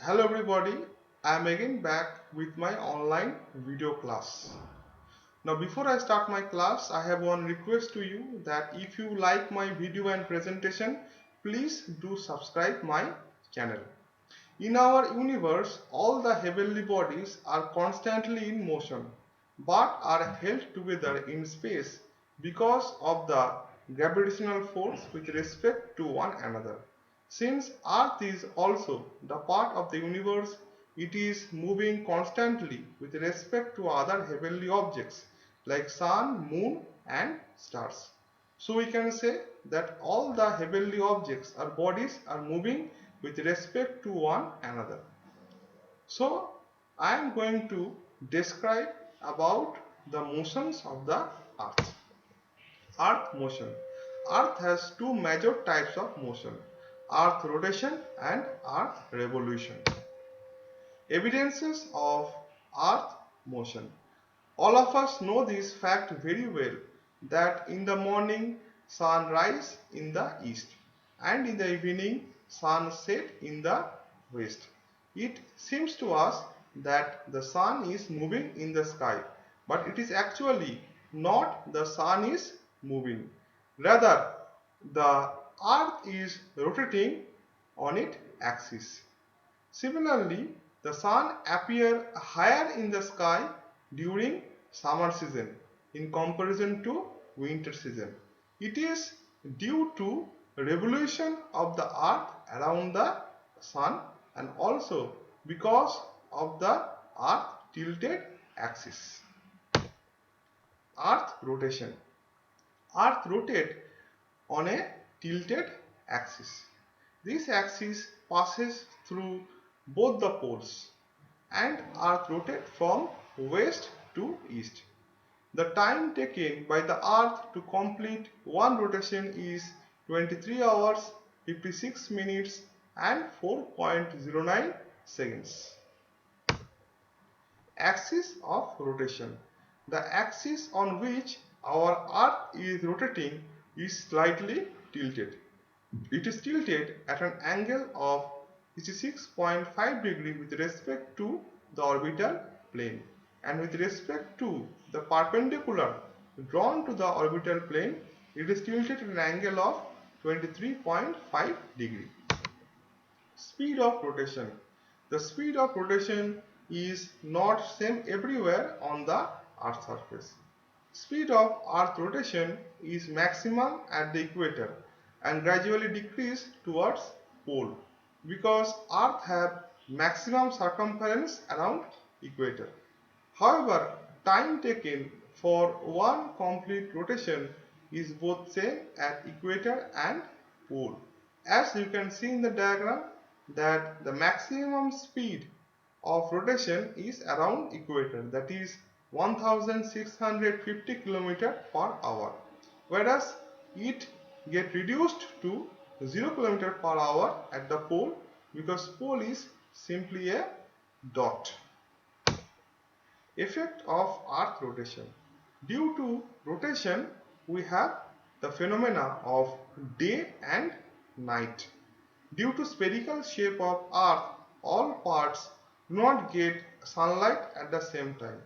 Hello everybody, I am again back with my online video class. Now before I start my class, I have one request to you that if you like my video and presentation, please do subscribe my channel. In our universe, all the heavenly bodies are constantly in motion but are held together in space because of the gravitational force with respect to one another. Since Earth is also the part of the universe, it is moving constantly with respect to other heavenly objects like sun, moon and stars. So we can say that all the heavenly objects or bodies are moving with respect to one another. So I am going to describe about the motions of the earth. Earth motion. Earth has two major types of motion: earth rotation and earth revolution. Evidences of earth motion. All of us know this fact very well, that in the morning sun rise in the east and in the evening sun set in the west. It seems to us that the sun is moving in the sky, but it is actually not the sun is moving. Rather, the earth is rotating on its axis. Similarly, the sun appears higher in the sky during summer season in comparison to winter season. It is due to revolution of the earth around the sun and also because of the earth tilted axis. Earth rotation. Earth rotates on a tilted axis. This axis passes through both the poles and Earth rotates from west to east. The time taken by the Earth to complete one rotation is 23 hours, 56 minutes and 4.09 seconds. Axis of rotation. The axis on which our Earth is rotating is slightly tilted. It is tilted at an angle of 66.5 degree with respect to the orbital plane, and with respect to the perpendicular drawn to the orbital plane, it is tilted at an angle of 23.5 degree. Speed of rotation. The speed of rotation is not same everywhere on the Earth's surface. Speed of Earth rotation is maximum at the equator and gradually decrease towards pole because Earth have maximum circumference around equator. However, time taken for one complete rotation is both same at equator and pole. As you can see in the diagram, that the maximum speed of rotation is around equator, that is 1650 km per hour, whereas it get reduced to 0 km per hour at the pole because pole is simply a dot. Effect of earth rotation. Due to rotation, we have the phenomena of day and night. Due to spherical shape of earth, all parts do not get sunlight at the same time.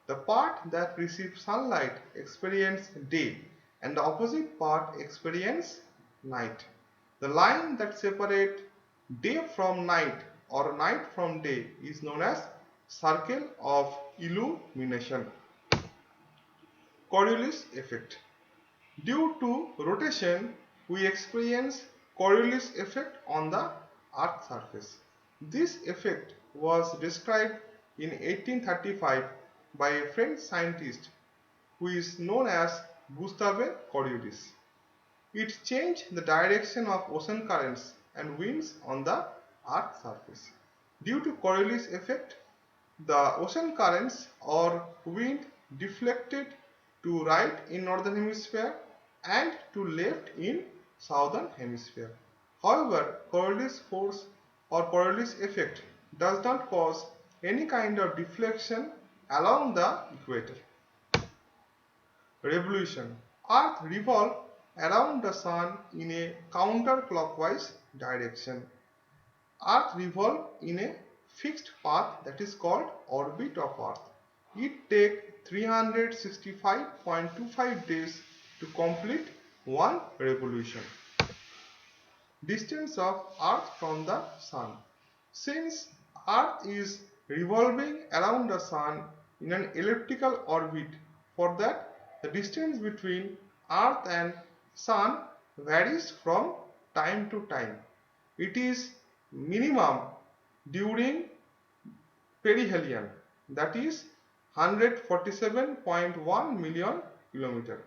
The part that receives sunlight experience day and the opposite part experience night. The line that separates day from night or night from day is known as circle of illumination. Coriolis effect. Due to rotation, we experience Coriolis effect on the Earth's surface. This effect was described in 1835 by a French scientist who is known as Gustave Coriolis. It changed the direction of ocean currents and winds on the Earth's surface. Due to Coriolis effect, the ocean currents or wind deflected to right in northern hemisphere and to left in southern hemisphere. However, Coriolis force or Coriolis effect does not cause any kind of deflection along the equator. Revolution. Earth revolves around the sun in a counterclockwise direction. Earth revolves in a fixed path that is called orbit of Earth. It takes 365.25 days to complete one revolution. Distance of Earth from the Sun. Since Earth is revolving around the Sun in an elliptical orbit, for that the distance between Earth and Sun varies from time to time. It is minimum during perihelion, that is 147.1 million kilometer,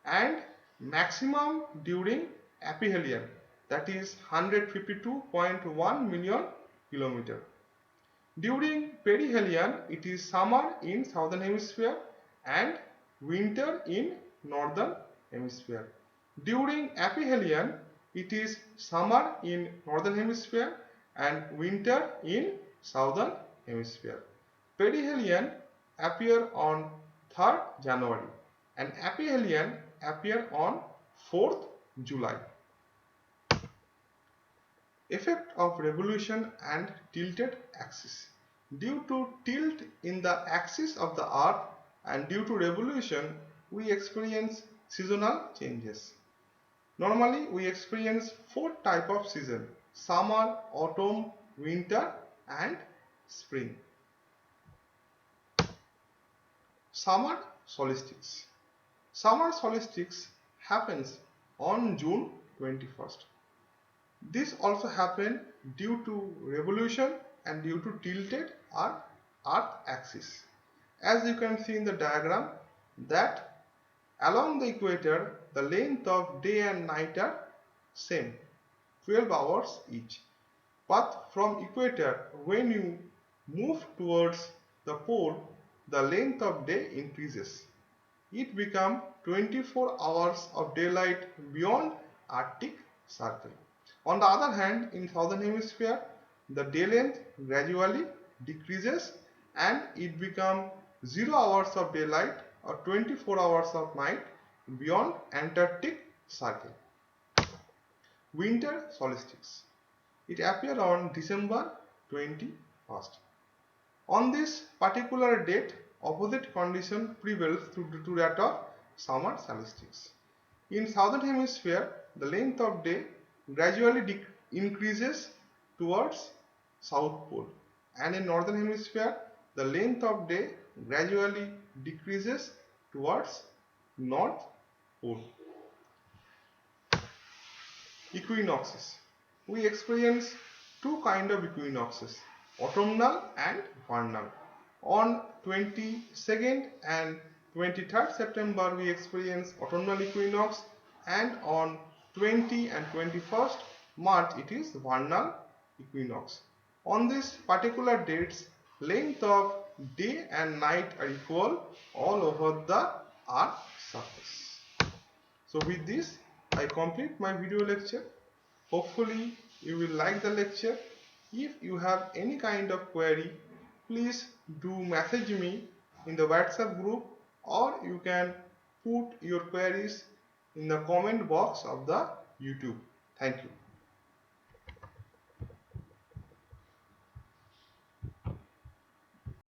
and maximum during aphelion, that is 152.1 million kilometer. During perihelion, it is summer in southern hemisphere and winter in northern hemisphere. During aphelion, it is summer in northern hemisphere and winter in southern hemisphere. Perihelion appear on 3rd January and aphelion appear on 4th July. Effect of revolution and tilted axis. Due to tilt in the axis of the Earth and due to revolution, we experience seasonal changes. Normally, we experience 4 types of season: summer, autumn, winter and spring. Summer solstice. Summer solstice happens on June 21st. This also happened due to revolution and due to tilted Earth axis. As you can see in the diagram, that along the equator the length of day and night are same, 12 hours each. But from equator, when you move towards the pole, the length of day increases. It becomes 24 hours of daylight beyond Arctic Circle. On the other hand, in southern hemisphere, the day length gradually decreases and it becomes 0 hours of daylight or 24 hours of night beyond Antarctic Circle. Winter solstice. It appears on December 21st. On this particular date, opposite condition prevails to that of summer solstice. In southern hemisphere, the length of day gradually increases towards south pole, and in northern hemisphere the length of day gradually decreases towards north pole. Equinoxes. We experience 2 kinds of equinoxes, autumnal and vernal. On 22nd and 23rd September we experience autumnal equinox, and on 20 and 21st March it is vernal equinox. On these particular dates, length of day and night are equal all over the Earth's surface. So with this I complete my video lecture. Hopefully you will like the lecture. If you have any kind of query, please do message me in the WhatsApp group, or you can put your queries in the comment box of the YouTube. Thank you.